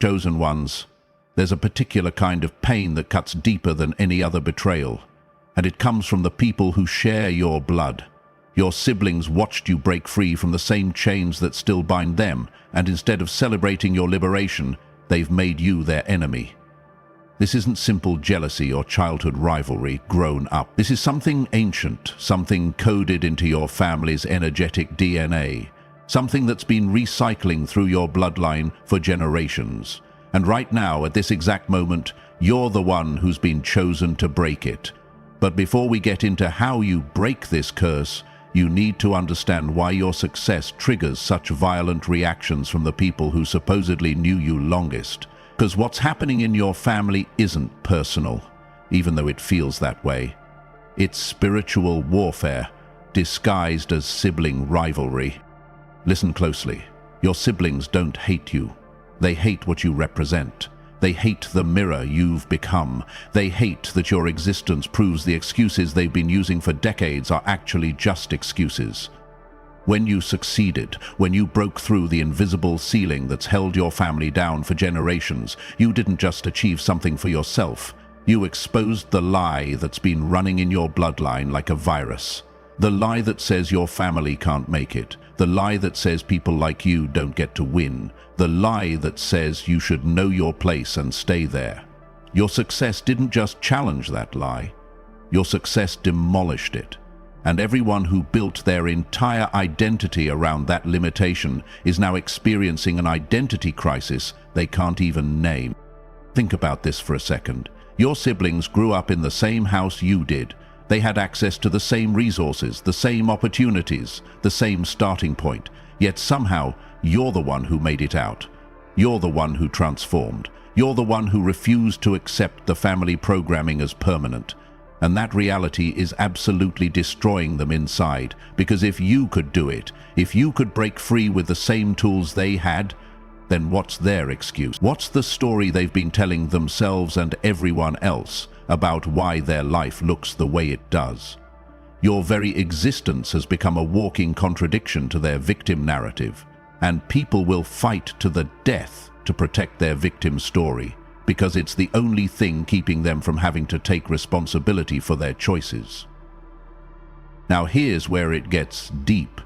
Chosen ones, there's a particular kind of pain that cuts deeper than any other betrayal, and it comes from the people who share your blood. Your siblings watched you break free from the same chains that still bind them, and instead of celebrating your liberation, they've made you their enemy. This isn't simple jealousy or childhood rivalry grown up. This is something ancient, something coded into your family's energetic DNA, something that's been recycling through your bloodline for generations. And right now, at this exact moment, you're the one who's been chosen to break it. But before we get into how you break this curse, you need to understand why your success triggers such violent reactions from the people who supposedly knew you longest. Because what's happening in your family isn't personal, even though it feels that way. It's spiritual warfare, disguised as sibling rivalry. Listen closely. Your siblings don't hate you. They hate what you represent. They hate the mirror you've become. They hate that your existence proves the excuses they've been using for decades are actually just excuses. When you succeeded, when you broke through the invisible ceiling that's held your family down for generations, you didn't just achieve something for yourself. You exposed the lie that's been running in your bloodline like a virus. The lie that says your family can't make it. The lie that says people like you don't get to win. The lie that says you should know your place and stay there. Your success didn't just challenge that lie. Your success demolished it. And everyone who built their entire identity around that limitation is now experiencing an identity crisis they can't even name. Think about this for a second. Your siblings grew up in the same house you did. They had access to the same resources, the same opportunities, the same starting point. Yet somehow, you're the one who made it out. You're the one who transformed. You're the one who refused to accept the family programming as permanent. And that reality is absolutely destroying them inside, because if you could do it, if you could break free with the same tools they had, then what's their excuse? What's the story they've been telling themselves and everyone else about why their life looks the way it does? Your very existence has become a walking contradiction to their victim narrative, and people will fight to the death to protect their victim story, because it's the only thing keeping them from having to take responsibility for their choices. Now here's where it gets deep.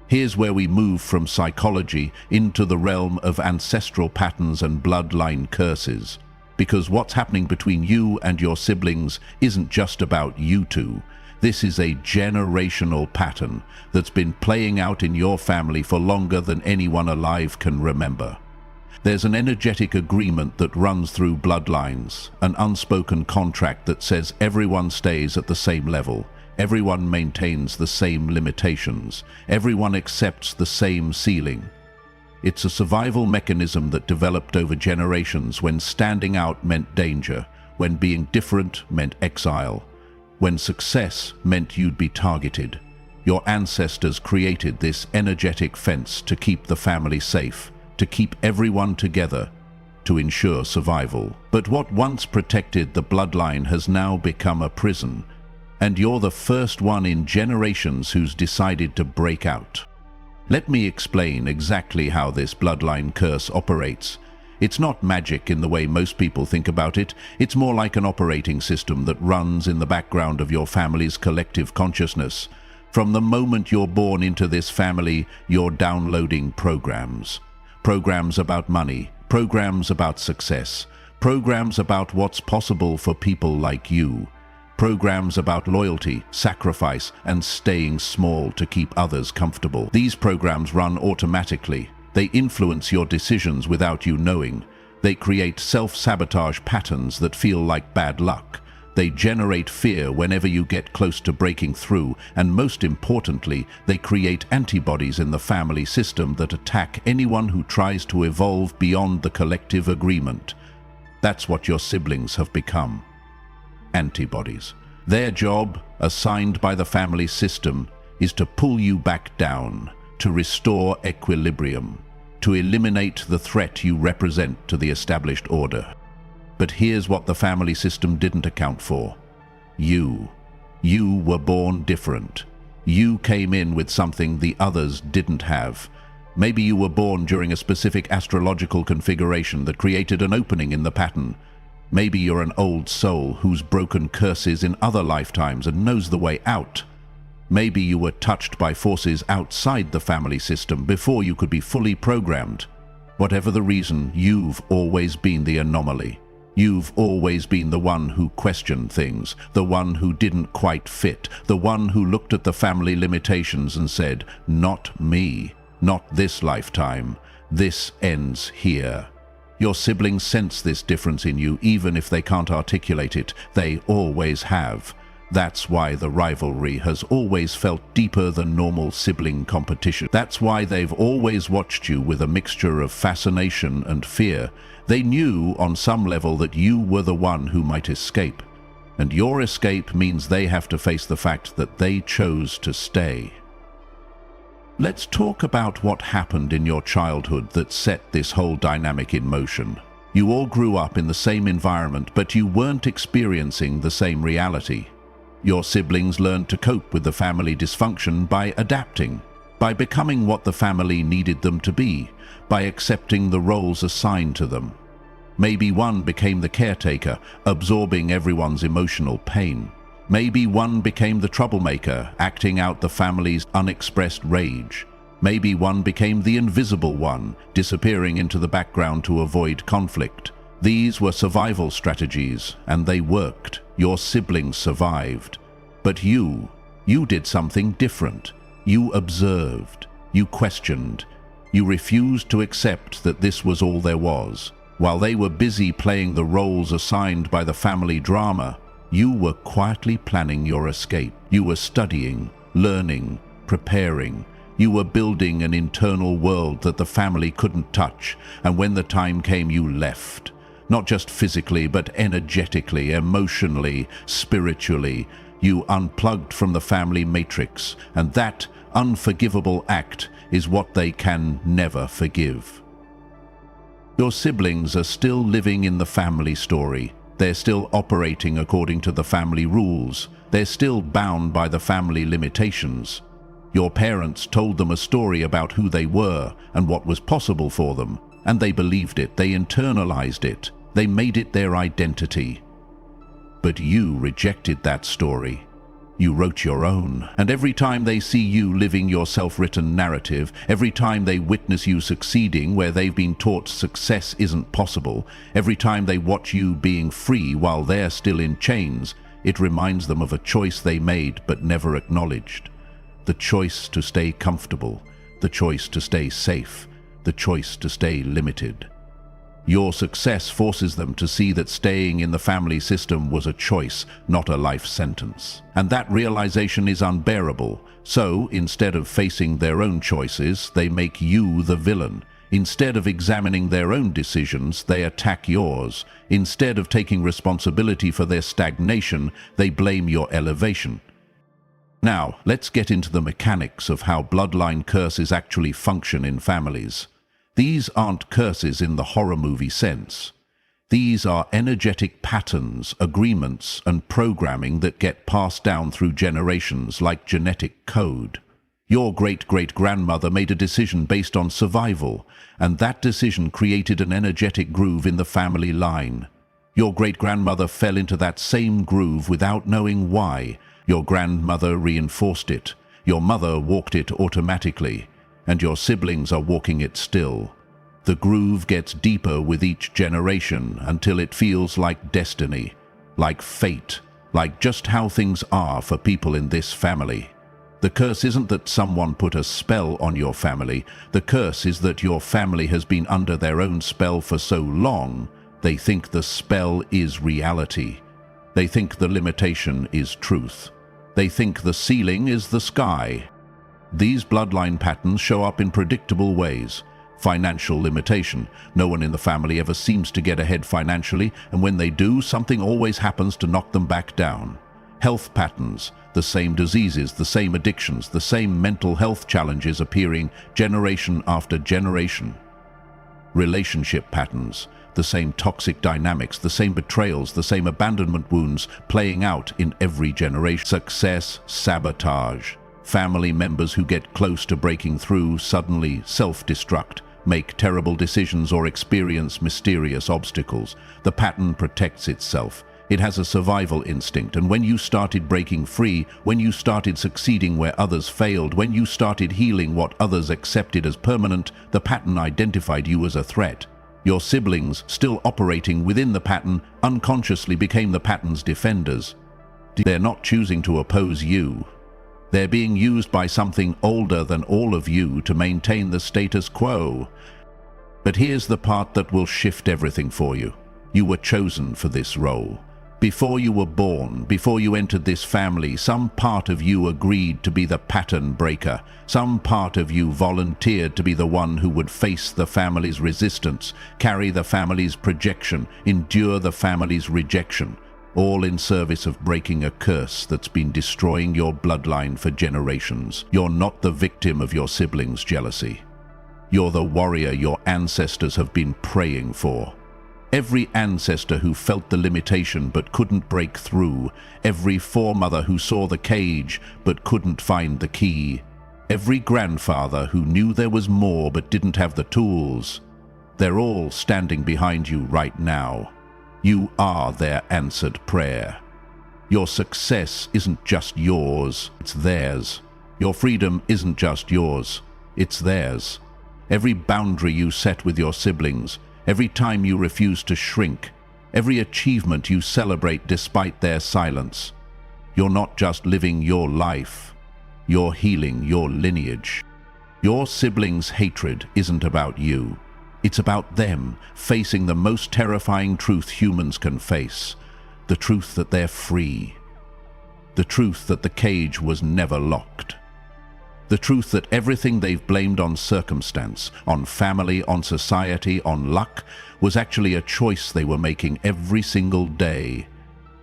Here's where we move from psychology into the realm of ancestral patterns and bloodline curses. Because what's happening between you and your siblings isn't just about you two. This is a generational pattern that's been playing out in your family for longer than anyone alive can remember. There's an energetic agreement that runs through bloodlines, an unspoken contract that says everyone stays at the same level, everyone maintains the same limitations, everyone accepts the same ceiling. It's a survival mechanism that developed over generations when standing out meant danger, when being different meant exile, when success meant you'd be targeted. Your ancestors created this energetic fence to keep the family safe, to keep everyone together, to ensure survival. But what once protected the bloodline has now become a prison, and you're the first one in generations who's decided to break out. Let me explain exactly how this bloodline curse operates. It's not magic in the way most people think about it. It's more like an operating system that runs in the background of your family's collective consciousness. From the moment you're born into this family, you're downloading programs. Programs about money, programs about success, programs about what's possible for people like you, programs about loyalty, sacrifice, and staying small to keep others comfortable. These programs run automatically. They influence your decisions without you knowing. They create self-sabotage patterns that feel like bad luck. They generate fear whenever you get close to breaking through, and most importantly, they create antibodies in the family system that attack anyone who tries to evolve beyond the collective agreement. That's what your siblings have become. Antibodies. Their job, assigned by the family system, is to pull you back down, to restore equilibrium, to eliminate the threat you represent to the established order. But here's what the family system didn't account for. You. You were born different. You came in with something the others didn't have. Maybe you were born during a specific astrological configuration that created an opening in the pattern. Maybe you're an old soul who's broken curses in other lifetimes and knows the way out. Maybe you were touched by forces outside the family system before you could be fully programmed. Whatever the reason, you've always been the anomaly. You've always been the one who questioned things, the one who didn't quite fit, the one who looked at the family limitations and said, "Not me, not this lifetime. This ends here." Your siblings sense this difference in you, even if they can't articulate it. They always have. That's why the rivalry has always felt deeper than normal sibling competition. That's why they've always watched you with a mixture of fascination and fear. They knew on some level that you were the one who might escape. And your escape means they have to face the fact that they chose to stay. Let's talk about what happened in your childhood that set this whole dynamic in motion. You all grew up in the same environment, but you weren't experiencing the same reality. Your siblings learned to cope with the family dysfunction by adapting, by becoming what the family needed them to be, by accepting the roles assigned to them. Maybe one became the caretaker, absorbing everyone's emotional pain. Maybe one became the troublemaker, acting out the family's unexpressed rage. Maybe one became the invisible one, disappearing into the background to avoid conflict. These were survival strategies, and they worked. Your siblings survived. But you did something different. You observed. You questioned. You refused to accept that this was all there was. While they were busy playing the roles assigned by the family drama, you were quietly planning your escape. You were studying, learning, preparing. You were building an internal world that the family couldn't touch, and when the time came, you left. Not just physically, but energetically, emotionally, spiritually. You unplugged from the family matrix, and that unforgivable act is what they can never forgive. Your siblings are still living in the family story. They're still operating according to the family rules. They're still bound by the family limitations. Your parents told them a story about who they were and what was possible for them, and they believed it, they internalized it, they made it their identity. But you rejected that story. You wrote your own, and every time they see you living your self-written narrative, every time they witness you succeeding where they've been taught success isn't possible, every time they watch you being free while they're still in chains, it reminds them of a choice they made but never acknowledged. The choice to stay comfortable, the choice to stay safe, the choice to stay limited. Your success forces them to see that staying in the family system was a choice, not a life sentence. And that realization is unbearable. So, instead of facing their own choices, they make you the villain. Instead of examining their own decisions, they attack yours. Instead of taking responsibility for their stagnation, they blame your elevation. Now, let's get into the mechanics of how bloodline curses actually function in families. These aren't curses in the horror movie sense. These are energetic patterns, agreements, and programming that get passed down through generations like genetic code. Your great-great-grandmother made a decision based on survival, and that decision created an energetic groove in the family line. Your great-grandmother fell into that same groove without knowing why. Your grandmother reinforced it. Your mother walked it automatically. And your siblings are walking it still. The groove gets deeper with each generation until it feels like destiny, like fate, like just how things are for people in this family. The curse isn't that someone put a spell on your family. The curse is that your family has been under their own spell for so long, they think the spell is reality. They think the limitation is truth. They think the ceiling is the sky. These bloodline patterns show up in predictable ways. Financial limitation. No one in the family ever seems to get ahead financially, and when they do, something always happens to knock them back down. Health patterns. The same diseases, the same addictions, the same mental health challenges appearing generation after generation. Relationship patterns. The same toxic dynamics, the same betrayals, the same abandonment wounds playing out in every generation. Success sabotage. Family members who get close to breaking through suddenly self-destruct, make terrible decisions, or experience mysterious obstacles. The pattern protects itself. It has a survival instinct, and when you started breaking free, when you started succeeding where others failed, when you started healing what others accepted as permanent, the pattern identified you as a threat. Your siblings, still operating within the pattern, unconsciously became the pattern's defenders. They're not choosing to oppose you. They're being used by something older than all of you to maintain the status quo. But here's the part that will shift everything for you. You were chosen for this role. Before you were born, before you entered this family, some part of you agreed to be the pattern breaker. Some part of you volunteered to be the one who would face the family's resistance, carry the family's projection, endure the family's rejection, all in service of breaking a curse that's been destroying your bloodline for generations. You're not the victim of your siblings' jealousy. You're the warrior your ancestors have been praying for. Every ancestor who felt the limitation but couldn't break through, every foremother who saw the cage but couldn't find the key, every grandfather who knew there was more but didn't have the tools, they're all standing behind you right now. You are their answered prayer. Your success isn't just yours, it's theirs. Your freedom isn't just yours, it's theirs. Every boundary you set with your siblings, every time you refuse to shrink, every achievement you celebrate despite their silence, you're not just living your life, you're healing your lineage. Your siblings' hatred isn't about you. It's about them facing the most terrifying truth humans can face, the truth that they're free, the truth that the cage was never locked. The truth that everything they've blamed on circumstance, on family, on society, on luck, was actually a choice they were making every single day.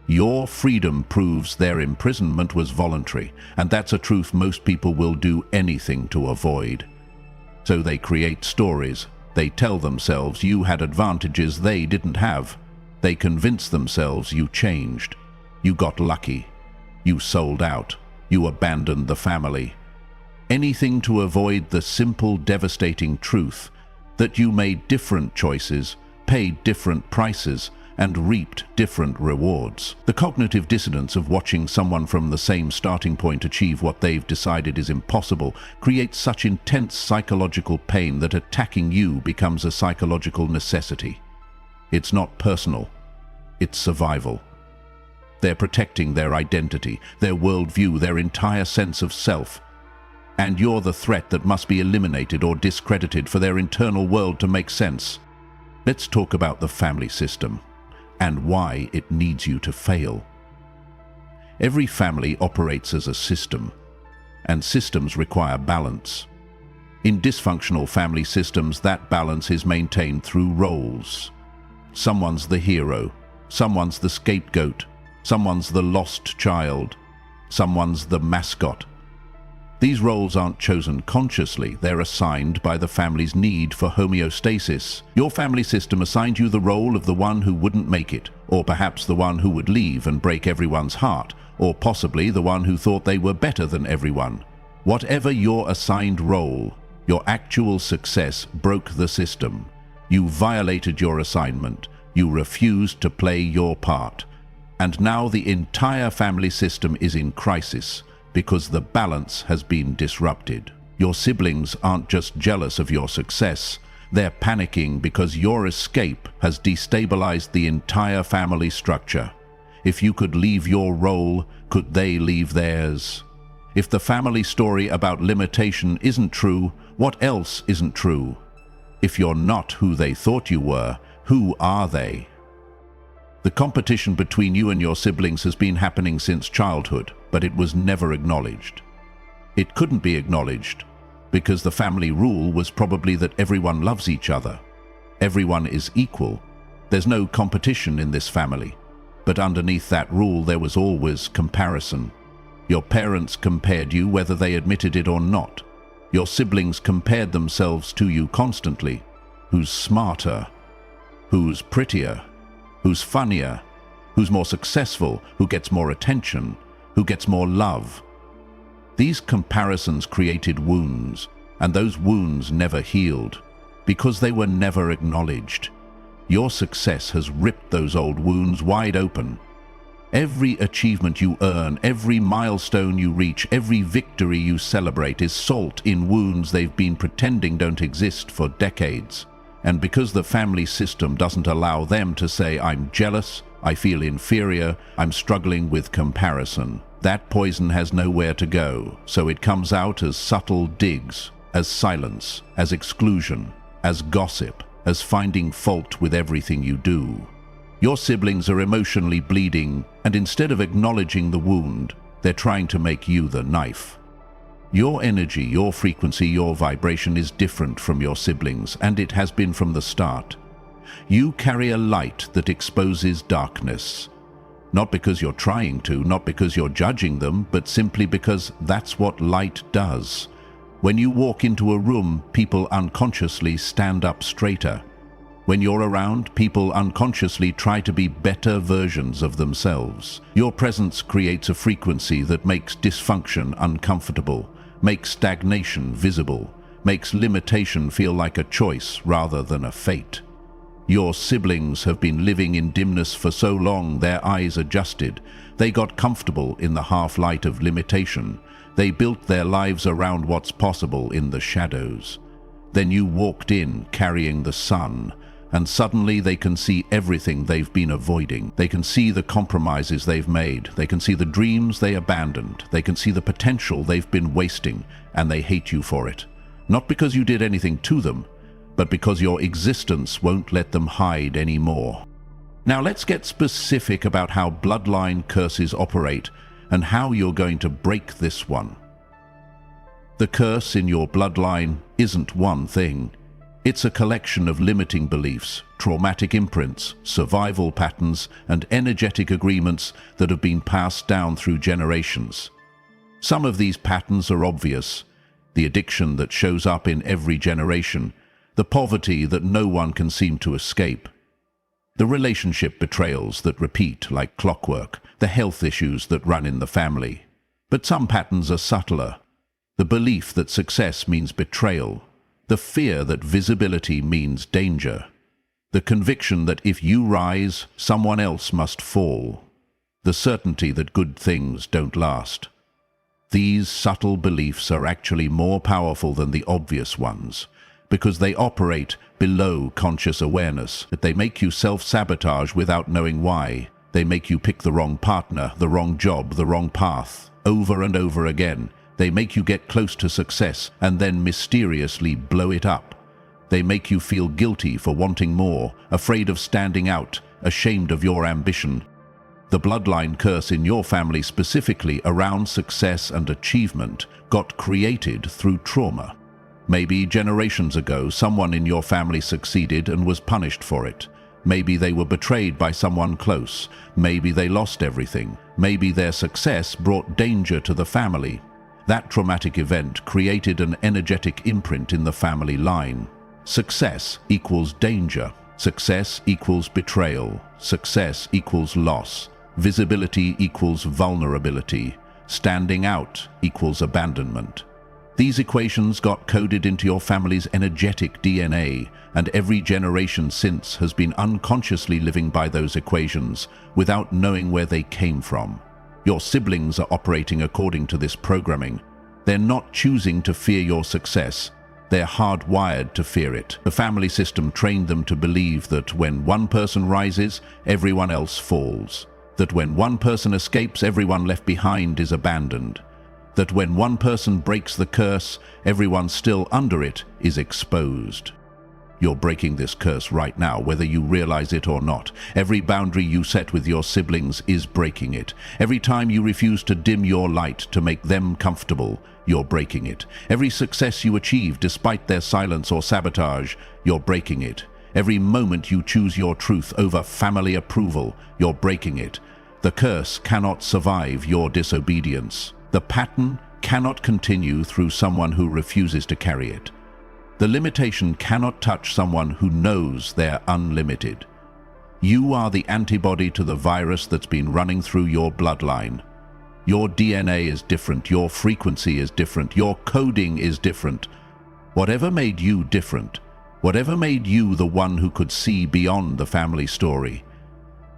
Your freedom proves their imprisonment was voluntary, and that's a truth most people will do anything to avoid. So they create stories. They tell themselves you had advantages they didn't have. They convince themselves you changed. You got lucky. You sold out. You abandoned the family. Anything to avoid the simple, devastating truth that you made different choices, paid different prices, and reaped different rewards. The cognitive dissonance of watching someone from the same starting point achieve what they've decided is impossible creates such intense psychological pain that attacking you becomes a psychological necessity. It's not personal, it's survival. They're protecting their identity, their worldview, their entire sense of self. And you're the threat that must be eliminated or discredited for their internal world to make sense. Let's talk about the family system and why it needs you to fail. Every family operates as a system, and systems require balance. In dysfunctional family systems, that balance is maintained through roles. Someone's the hero, someone's the scapegoat, someone's the lost child, someone's the mascot. These roles aren't chosen consciously, they're assigned by the family's need for homeostasis. Your family system assigned you the role of the one who wouldn't make it, or perhaps the one who would leave and break everyone's heart, or possibly the one who thought they were better than everyone. Whatever your assigned role, your actual success broke the system. You violated your assignment, you refused to play your part. And now the entire family system is in crisis, because the balance has been disrupted. Your siblings aren't just jealous of your success, they're panicking because your escape has destabilized the entire family structure. If you could leave your role, could they leave theirs? If the family story about limitation isn't true, what else isn't true? If you're not who they thought you were, who are they? The competition between you and your siblings has been happening since childhood, but it was never acknowledged. It couldn't be acknowledged because the family rule was probably that everyone loves each other. Everyone is equal. There's no competition in this family. But underneath that rule there was always comparison. Your parents compared you whether they admitted it or not. Your siblings compared themselves to you constantly. Who's smarter? Who's prettier? Who's funnier? Who's more successful? Who gets more attention? Who gets more love? These comparisons created wounds, and those wounds never healed, because they were never acknowledged. Your success has ripped those old wounds wide open. Every achievement you earn, every milestone you reach, every victory you celebrate is salt in wounds they've been pretending don't exist for decades. And because the family system doesn't allow them to say, "I'm jealous, I feel inferior, I'm struggling with comparison," that poison has nowhere to go, so it comes out as subtle digs, as silence, as exclusion, as gossip, as finding fault with everything you do. Your siblings are emotionally bleeding, and instead of acknowledging the wound, they're trying to make you the knife. Your energy, your frequency, your vibration is different from your siblings, and it has been from the start. You carry a light that exposes darkness. Not because you're trying to, not because you're judging them, but simply because that's what light does. When you walk into a room, people unconsciously stand up straighter. When you're around, people unconsciously try to be better versions of themselves. Your presence creates a frequency that makes dysfunction uncomfortable, makes stagnation visible, makes limitation feel like a choice rather than a fate. Your siblings have been living in dimness for so long their eyes adjusted. They got comfortable in the half-light of limitation. They built their lives around what's possible in the shadows. Then you walked in carrying the sun, and suddenly they can see everything they've been avoiding. They can see the compromises they've made. They can see the dreams they abandoned. They can see the potential they've been wasting, and they hate you for it. Not because you did anything to them, but because your existence won't let them hide anymore. Now let's get specific about how bloodline curses operate and how you're going to break this one. The curse in your bloodline isn't one thing. It's a collection of limiting beliefs, traumatic imprints, survival patterns, and energetic agreements that have been passed down through generations. Some of these patterns are obvious: the addiction that shows up in every generation, the poverty that no one can seem to escape, the relationship betrayals that repeat like clockwork, the health issues that run in the family. But some patterns are subtler: the belief that success means betrayal, the fear that visibility means danger, the conviction that if you rise, someone else must fall, the certainty that good things don't last. These subtle beliefs are actually more powerful than the obvious ones, because they operate below conscious awareness. They make you self-sabotage without knowing why. They make you pick the wrong partner, the wrong job, the wrong path, over and over again. They make you get close to success and then mysteriously blow it up. They make you feel guilty for wanting more, afraid of standing out, ashamed of your ambition. The bloodline curse in your family, specifically around success and achievement, got created through trauma. Maybe generations ago, someone in your family succeeded and was punished for it. Maybe they were betrayed by someone close. Maybe they lost everything. Maybe their success brought danger to the family. That traumatic event created an energetic imprint in the family line. Success equals danger. Success equals betrayal. Success equals loss. Visibility equals vulnerability. Standing out equals abandonment. These equations got coded into your family's energetic DNA, and every generation since has been unconsciously living by those equations without knowing where they came from. Your siblings are operating according to this programming. They're not choosing to fear your success. They're hardwired to fear it. The family system trained them to believe that when one person rises, everyone else falls. That when one person escapes, everyone left behind is abandoned. That when one person breaks the curse, everyone still under it is exposed. You're breaking this curse right now, whether you realize it or not. Every boundary you set with your siblings is breaking it. Every time you refuse to dim your light to make them comfortable, you're breaking it. Every success you achieve despite their silence or sabotage, you're breaking it. Every moment you choose your truth over family approval, you're breaking it. The curse cannot survive your disobedience. The pattern cannot continue through someone who refuses to carry it. The limitation cannot touch someone who knows they're unlimited. You are the antibody to the virus that's been running through your bloodline. Your DNA is different, your frequency is different, your coding is different. Whatever made you different, whatever made you the one who could see beyond the family story,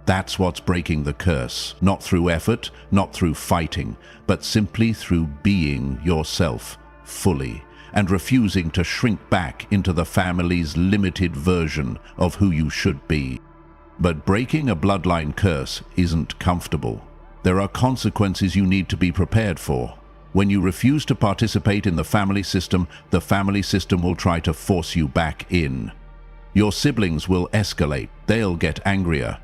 that's what's breaking the curse. Not through effort, not through fighting, but simply through being yourself fully and refusing to shrink back into the family's limited version of who you should be. But breaking a bloodline curse isn't comfortable. There are consequences you need to be prepared for. When you refuse to participate in the family system will try to force you back in. Your siblings will escalate. They'll get angrier.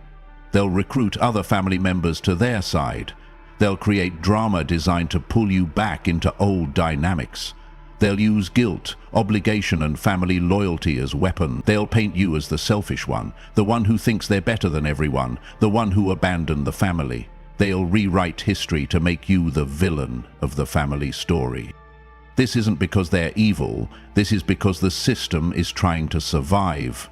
They'll recruit other family members to their side. They'll create drama designed to pull you back into old dynamics. They'll use guilt, obligation, and family loyalty as weapons. They'll paint you as the selfish one, the one who thinks they're better than everyone, the one who abandoned the family. They'll rewrite history to make you the villain of the family story. This isn't because they're evil, this is because the system is trying to survive.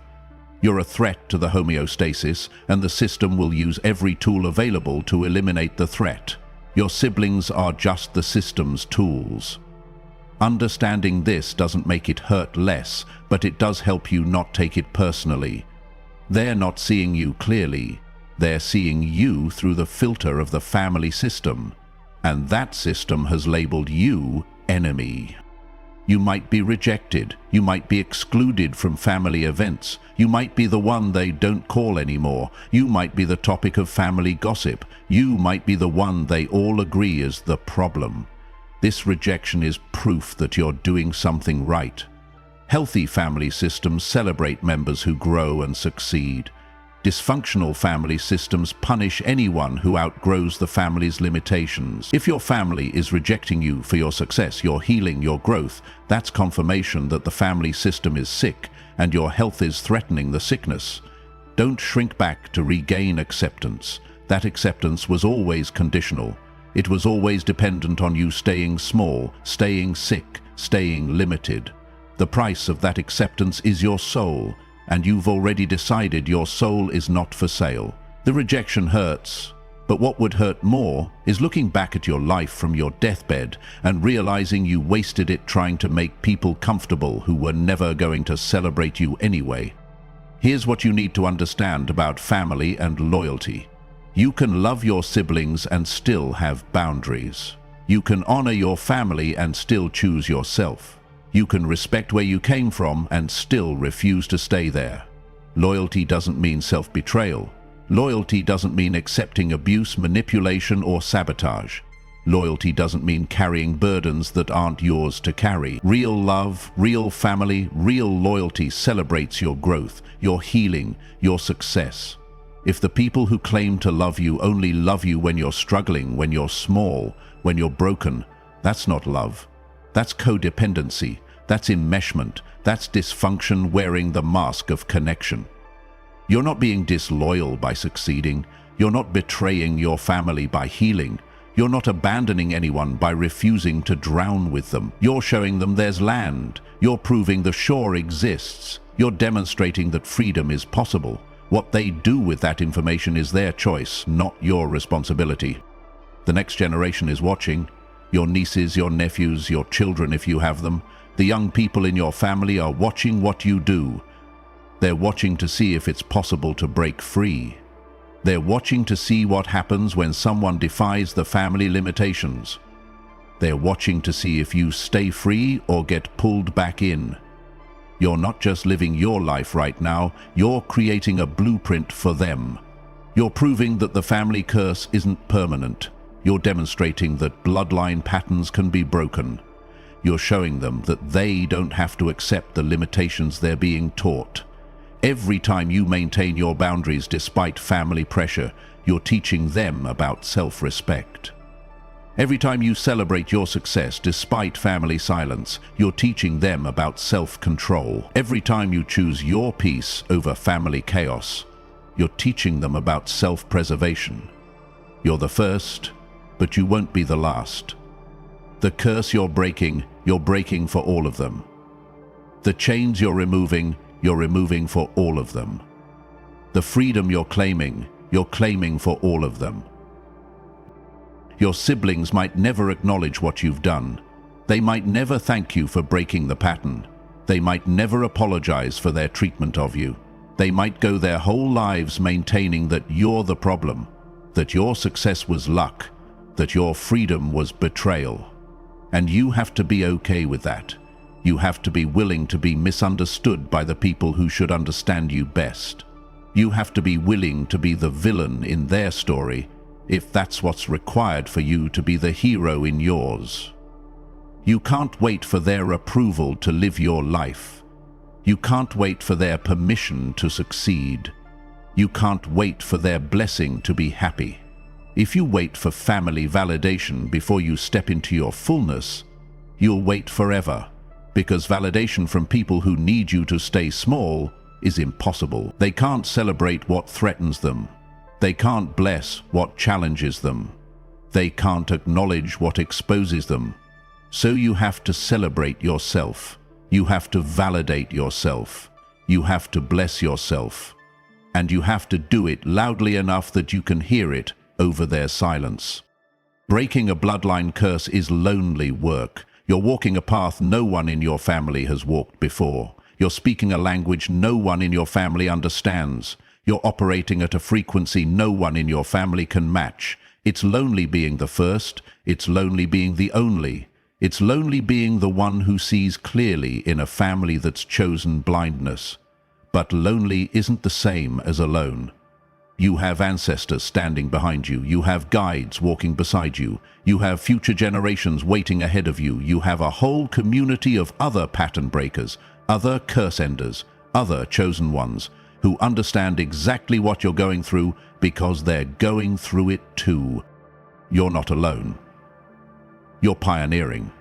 You're a threat to the homeostasis, and the system will use every tool available to eliminate the threat. Your siblings are just the system's tools. Understanding this doesn't make it hurt less, but it does help you not take it personally. They're not seeing you clearly. They're seeing you through the filter of the family system, and that system has labeled you enemy. You might be rejected, you might be excluded from family events, you might be the one they don't call anymore, you might be the topic of family gossip, you might be the one they all agree is the problem. This rejection is proof that you're doing something right. Healthy family systems celebrate members who grow and succeed. Dysfunctional family systems punish anyone who outgrows the family's limitations. If your family is rejecting you for your success, your healing, your growth, that's confirmation that the family system is sick and your health is threatening the sickness. Don't shrink back to regain acceptance. That acceptance was always conditional. It was always dependent on you staying small, staying sick, staying limited. The price of that acceptance is your soul, and you've already decided your soul is not for sale. The rejection hurts, but what would hurt more is looking back at your life from your deathbed and realizing you wasted it trying to make people comfortable who were never going to celebrate you anyway. Here's what you need to understand about family and loyalty. You can love your siblings and still have boundaries. You can honor your family and still choose yourself. You can respect where you came from and still refuse to stay there. Loyalty doesn't mean self-betrayal. Loyalty doesn't mean accepting abuse, manipulation, or sabotage. Loyalty doesn't mean carrying burdens that aren't yours to carry. Real love, real family, real loyalty celebrates your growth, your healing, your success. If the people who claim to love you only love you when you're struggling, when you're small, when you're broken, that's not love. That's codependency, that's enmeshment, that's dysfunction wearing the mask of connection. You're not being disloyal by succeeding. You're not betraying your family by healing. You're not abandoning anyone by refusing to drown with them. You're showing them there's land. You're proving the shore exists. You're demonstrating that freedom is possible. What they do with that information is their choice, not your responsibility. The next generation is watching. Your nieces, your nephews, your children if you have them. The young people in your family are watching what you do. They're watching to see if it's possible to break free. They're watching to see what happens when someone defies the family limitations. They're watching to see if you stay free or get pulled back in. You're not just living your life right now, you're creating a blueprint for them. You're proving that the family curse isn't permanent. You're demonstrating that bloodline patterns can be broken. You're showing them that they don't have to accept the limitations they're being taught. Every time you maintain your boundaries despite family pressure, you're teaching them about self-respect. Every time you celebrate your success despite family silence, you're teaching them about self-control. Every time you choose your peace over family chaos, you're teaching them about self-preservation. You're the first, but you won't be the last. The curse you're breaking for all of them. The chains you're removing for all of them. The freedom you're claiming for all of them. Your siblings might never acknowledge what you've done. They might never thank you for breaking the pattern. They might never apologize for their treatment of you. They might go their whole lives maintaining that you're the problem, that your success was luck, that your freedom was betrayal. And you have to be okay with that. You have to be willing to be misunderstood by the people who should understand you best. You have to be willing to be the villain in their story, if that's what's required for you to be the hero in yours. You can't wait for their approval to live your life. You can't wait for their permission to succeed. You can't wait for their blessing to be happy. If you wait for family validation before you step into your fullness, you'll wait forever, because validation from people who need you to stay small is impossible. They can't celebrate what threatens them. They can't bless what challenges them. They can't acknowledge what exposes them. So you have to celebrate yourself. You have to validate yourself. You have to bless yourself. And you have to do it loudly enough that you can hear it over their silence. Breaking a bloodline curse is lonely work. You're walking a path no one in your family has walked before. You're speaking a language no one in your family understands. You're operating at a frequency no one in your family can match. It's lonely being the first. It's lonely being the only. It's lonely being the one who sees clearly in a family that's chosen blindness. But lonely isn't the same as alone. You have ancestors standing behind you. You have guides walking beside you. You have future generations waiting ahead of you. You have a whole community of other pattern breakers, other curse enders, other chosen ones, who understand exactly what you're going through because they're going through it too. You're not alone. You're pioneering.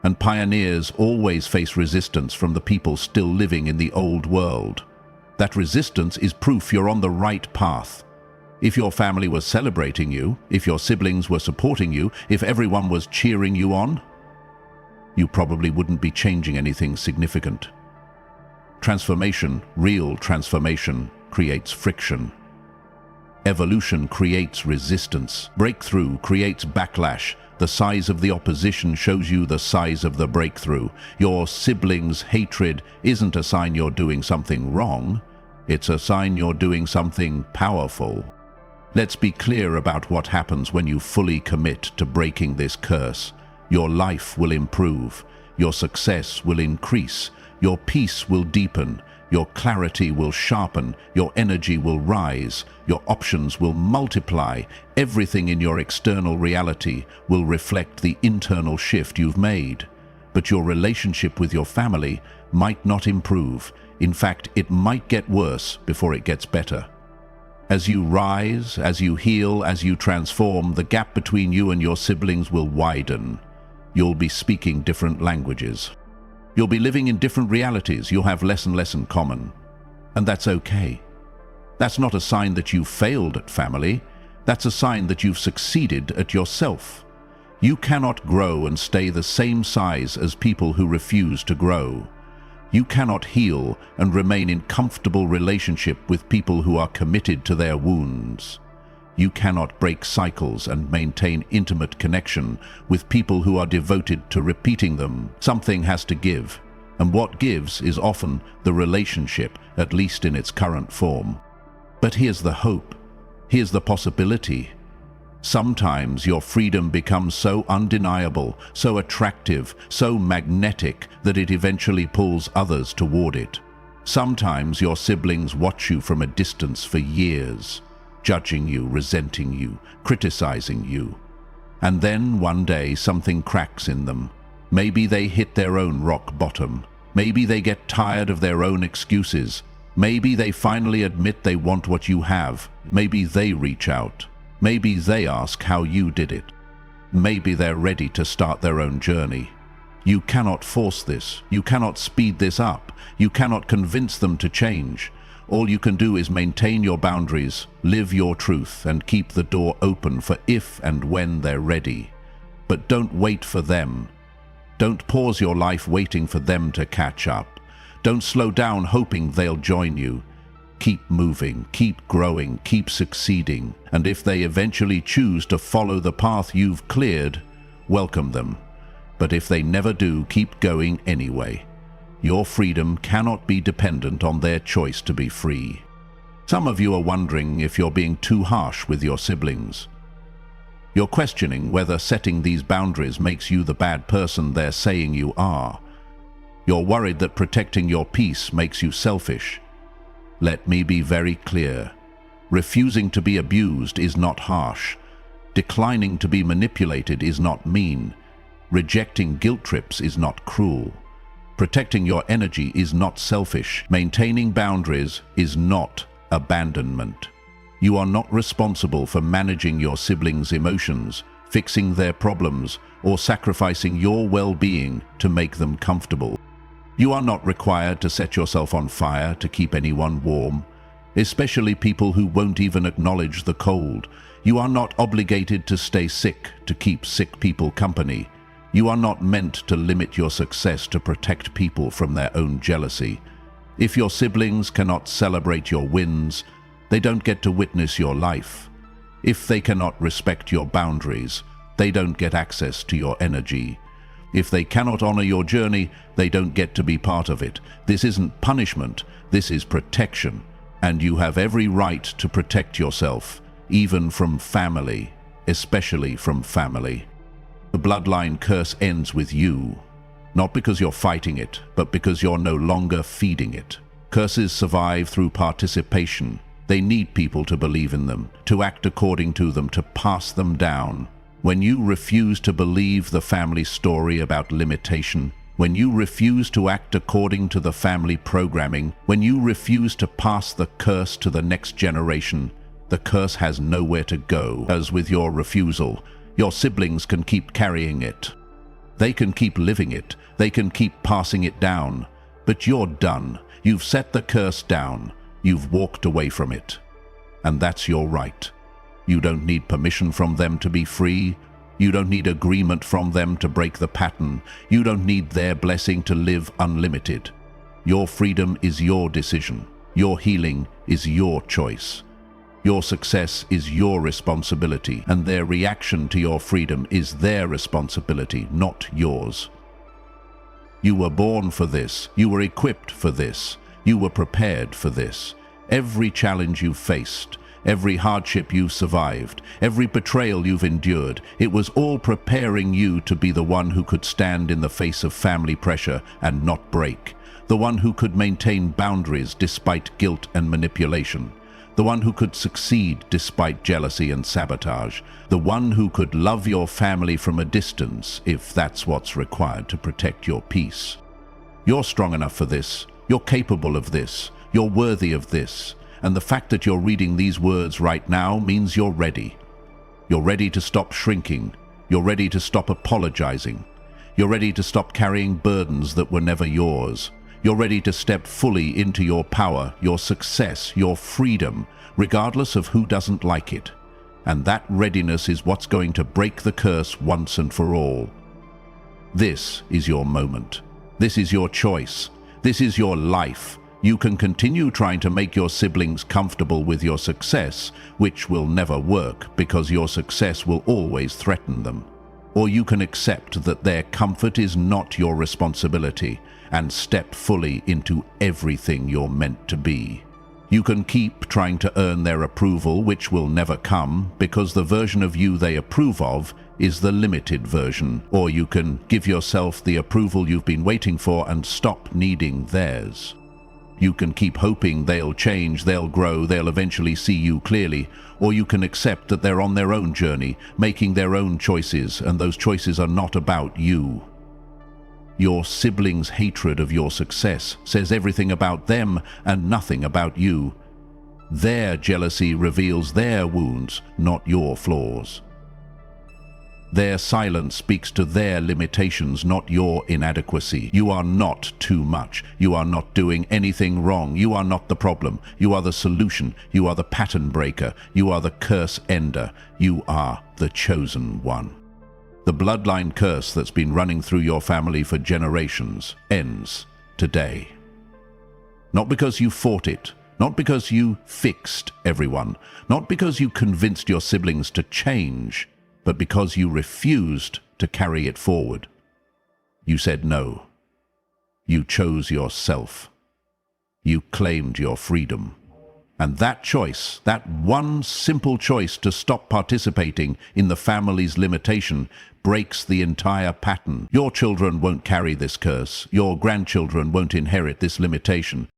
And pioneers always face resistance from the people still living in the old world. That resistance is proof you're on the right path. If your family was celebrating you, if your siblings were supporting you, if everyone was cheering you on, you probably wouldn't be changing anything significant. Transformation, real transformation, creates friction. Evolution creates resistance. Breakthrough creates backlash. The size of the opposition shows you the size of the breakthrough. Your siblings' hatred isn't a sign you're doing something wrong. It's a sign you're doing something powerful. Let's be clear about what happens when you fully commit to breaking this curse. Your life will improve. Your success will increase. Your peace will deepen. Your clarity will sharpen. Your energy will rise. Your options will multiply. Everything in your external reality will reflect the internal shift you've made. But your relationship with your family might not improve. In fact, it might get worse before it gets better. As you rise, as you heal, as you transform, the gap between you and your siblings will widen. You'll be speaking different languages. You'll be living in different realities. You'll have less and less in common. And that's okay. That's not a sign that you've failed at family. That's a sign that you've succeeded at yourself. You cannot grow and stay the same size as people who refuse to grow. You cannot heal and remain in comfortable relationship with people who are committed to their wounds. You cannot break cycles and maintain intimate connection with people who are devoted to repeating them. Something has to give, and what gives is often the relationship, at least in its current form. But here's the hope. Here's the possibility. Sometimes your freedom becomes so undeniable, so attractive, so magnetic that it eventually pulls others toward it. Sometimes your siblings watch you from a distance for years, judging you, resenting you, criticizing you. And then one day something cracks in them. Maybe they hit their own rock bottom. Maybe they get tired of their own excuses. Maybe they finally admit they want what you have. Maybe they reach out. Maybe they ask how you did it. Maybe they're ready to start their own journey. You cannot force this. You cannot speed this up. You cannot convince them to change. All you can do is maintain your boundaries, live your truth, and keep the door open for if and when they're ready. But don't wait for them. Don't pause your life waiting for them to catch up. Don't slow down hoping they'll join you. Keep moving, keep growing, keep succeeding, and if they eventually choose to follow the path you've cleared, welcome them. But if they never do, keep going anyway. Your freedom cannot be dependent on their choice to be free. Some of you are wondering if you're being too harsh with your siblings. You're questioning whether setting these boundaries makes you the bad person they're saying you are. You're worried that protecting your peace makes you selfish. Let me be very clear. Refusing to be abused is not harsh. Declining to be manipulated is not mean. Rejecting guilt trips is not cruel. Protecting your energy is not selfish. Maintaining boundaries is not abandonment. You are not responsible for managing your siblings' emotions, fixing their problems, or sacrificing your well-being to make them comfortable. You are not required to set yourself on fire to keep anyone warm, especially people who won't even acknowledge the cold. You are not obligated to stay sick to keep sick people company. You are not meant to limit your success to protect people from their own jealousy. If your siblings cannot celebrate your wins, they don't get to witness your life. If they cannot respect your boundaries, they don't get access to your energy. If they cannot honor your journey, they don't get to be part of it. This isn't punishment, this is protection. And you have every right to protect yourself, even from family, especially from family. The bloodline curse ends with you, not because you're fighting it, but because you're no longer feeding it. Curses survive through participation. They need people to believe in them, to act according to them, to pass them down. When you refuse to believe the family story about limitation, when you refuse to act according to the family programming, when you refuse to pass the curse to the next generation, the curse has nowhere to go. As with your refusal, your siblings can keep carrying it. They can keep living it. They can keep passing it down. But you're done. You've set the curse down. You've walked away from it. And that's your right. You don't need permission from them to be free. You don't need agreement from them to break the pattern. You don't need their blessing to live unlimited. Your freedom is your decision. Your healing is your choice. Your success is your responsibility, and their reaction to your freedom is their responsibility, not yours. You were born for this. You were equipped for this. You were prepared for this. Every challenge you've faced, every hardship you've survived, every betrayal you've endured, it was all preparing you to be the one who could stand in the face of family pressure and not break, the one who could maintain boundaries despite guilt and manipulation, the one who could succeed despite jealousy and sabotage, the one who could love your family from a distance if that's what's required to protect your peace. You're strong enough for this. You're capable of this. You're worthy of this. And the fact that you're reading these words right now means you're ready. You're ready to stop shrinking. You're ready to stop apologizing. You're ready to stop carrying burdens that were never yours. You're ready to step fully into your power, your success, your freedom, regardless of who doesn't like it. And that readiness is what's going to break the curse once and for all. This is your moment. This is your choice. This is your life. You can continue trying to make your siblings comfortable with your success, which will never work because your success will always threaten them. Or you can accept that their comfort is not your responsibility and step fully into everything you're meant to be. You can keep trying to earn their approval, which will never come because the version of you they approve of is the limited version. Or you can give yourself the approval you've been waiting for and stop needing theirs. You can keep hoping they'll change, they'll grow, they'll eventually see you clearly, or you can accept that they're on their own journey, making their own choices, and those choices are not about you. Your siblings' hatred of your success says everything about them and nothing about you. Their jealousy reveals their wounds, not your flaws. Their silence speaks to their limitations, not your inadequacy. You are not too much. You are not doing anything wrong. You are not the problem. You are the solution. You are the pattern breaker. You are the curse ender. You are the chosen one. The bloodline curse that's been running through your family for generations ends today. Not because you fought it, Not because you fixed everyone, not because you convinced your siblings to change, but because you refused to carry it forward. You said no. You chose yourself. You claimed your freedom. And that choice, that one simple choice to stop participating in the family's limitation, breaks the entire pattern. Your children won't carry this curse. Your grandchildren won't inherit this limitation.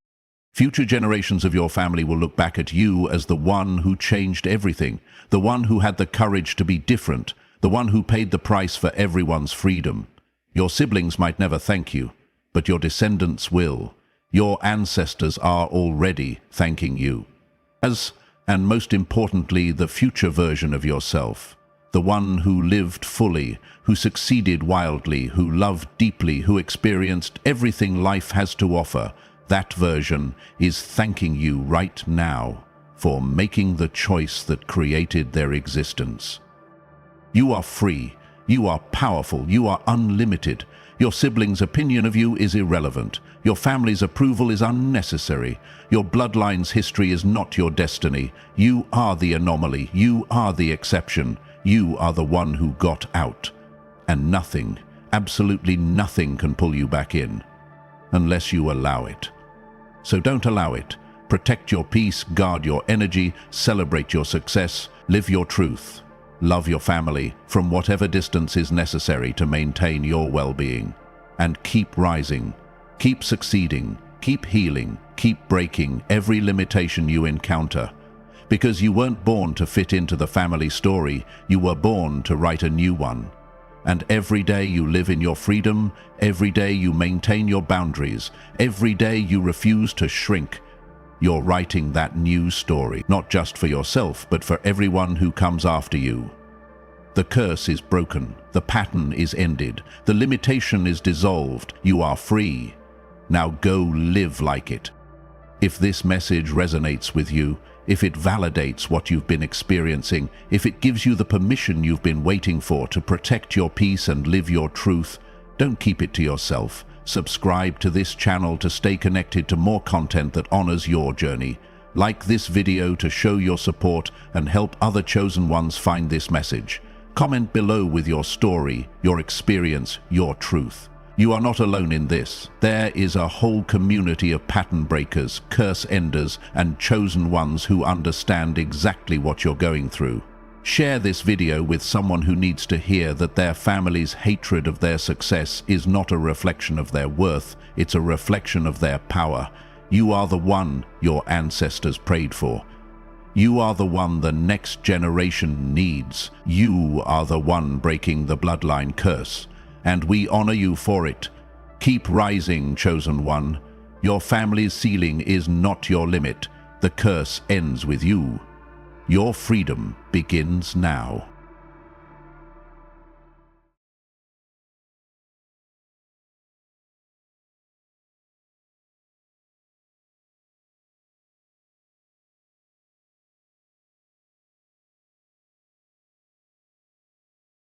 Future generations of your family will look back at you as the one who changed everything, the one who had the courage to be different, the one who paid the price for everyone's freedom. Your siblings might never thank you, but your descendants will. Your ancestors are already thanking you. And most importantly, the future version of yourself, the one who lived fully, who succeeded wildly, who loved deeply, who experienced everything life has to offer, that version is thanking you right now for making the choice that created their existence. You are free, you are powerful, you are unlimited. Your siblings' opinion of you is irrelevant. Your family's approval is unnecessary. Your bloodline's history is not your destiny. You are the anomaly. You are the exception. You are the one who got out. And nothing, absolutely nothing can pull you back in, unless you allow it. So don't allow it. Protect your peace, guard your energy, celebrate your success, live your truth. Love your family from whatever distance is necessary to maintain your well-being. And keep rising, keep succeeding, keep healing, keep breaking every limitation you encounter. Because you weren't born to fit into the family story, you were born to write a new one. And every day you live in your freedom, every day you maintain your boundaries, every day you refuse to shrink, you're writing that new story, not just for yourself, but for everyone who comes after you. The curse is broken, the pattern is ended, the limitation is dissolved, you are free. Now go live like it. If this message resonates with you, if it validates what you've been experiencing, if it gives you the permission you've been waiting for to protect your peace and live your truth, don't keep it to yourself. Subscribe to this channel to stay connected to more content that honors your journey. Like this video to show your support and help other chosen ones find this message. Comment below with your story, your experience, your truth. You are not alone in this. There is a whole community of pattern breakers, curse enders, and chosen ones who understand exactly what you're going through. Share this video with someone who needs to hear that their family's hatred of their success is not a reflection of their worth, it's a reflection of their power. You are the one your ancestors prayed for. You are the one the next generation needs. You are the one breaking the bloodline curse, and we honor you for it. Keep rising, chosen one. Your family's ceiling is not your limit. The curse ends with you. Your freedom begins now.